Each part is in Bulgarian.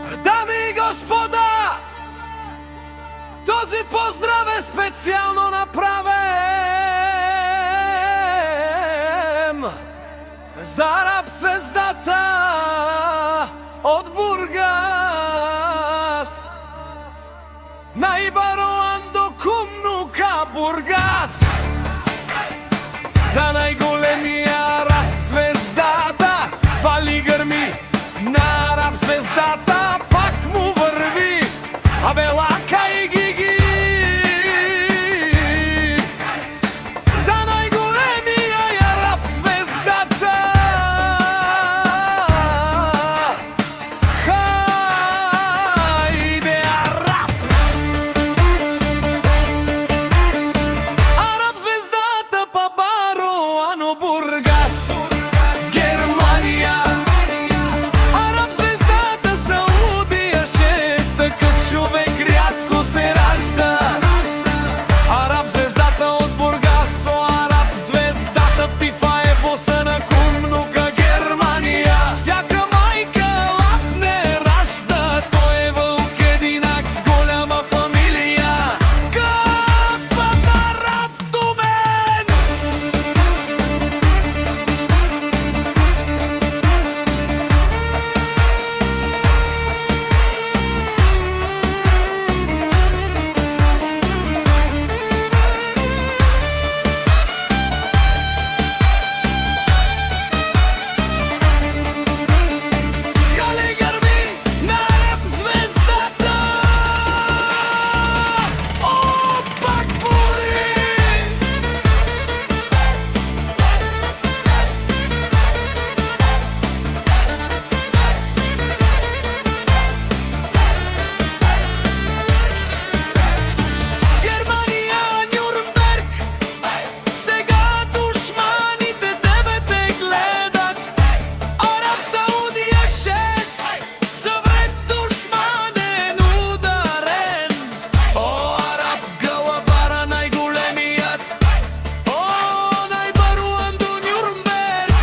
Дами и господа, този поздрав е специално направен за рап звездата от Бургас, най-бароан до Кумнука, Бургас, за най-големия рап звездата. Вали гърми на рап звездата, пак му върви Абелака и Гиги. За най-големия рап звездата, хайде рап! Рап звездата па Бароано, Бургас, Германия. Рап звездата Саудия, шест, такъв човек рядко се ражда. Рап звездата от Бургас, рап звездата Пифа е боса на Кумнука, Германия. Всяка майка лап не ражда, той е вълк единак с голяма фамилия. Капата Рафтумен! Хали гърми на рап звездата! О, пак вори! Германия, Нюрнберг, сега душманите тебе те гледат. Рап Саудия 6, съвред душманен ударен. О, рап Гълъбара най-големият, о, най-баруан до Нюрнберг,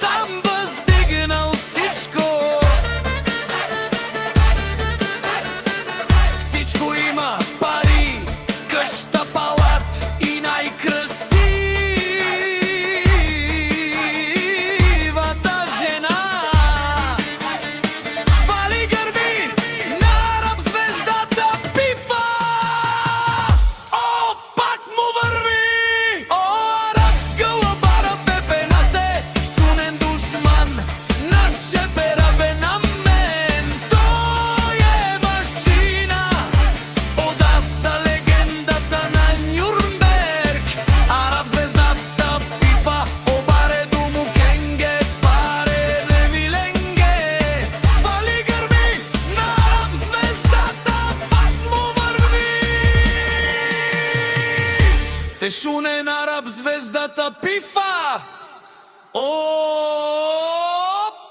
сам въздигнал всичко. Всичко има: пари, къща, палат и най-красивата жена. Вали гърми на рап звездата Пифа! О, пак му върви! О, рап Гълъбара пепенате, шунен душман на шепера бе на мен. Той е машина, Одаса легендата на Нюрнберг. Рап звездата Пифа, обаре думо кенге, паре ревиленге. Вали гърми на рап звездата, пак му върви! Те шуне на рап звездата Пифа! О,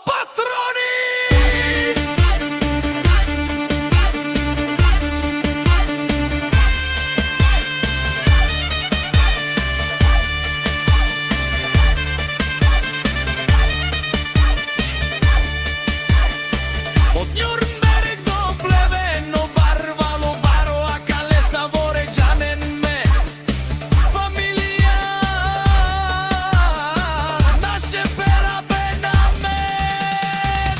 патрони! От Нюрнберг до Плевен, Барвало, Баро, Акале, Саворе, Джанен ме. Фамилия наше пера бе на мен.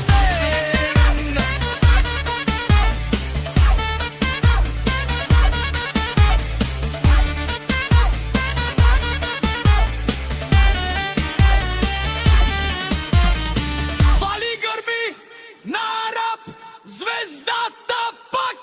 Вали гърми на рап звездата, пак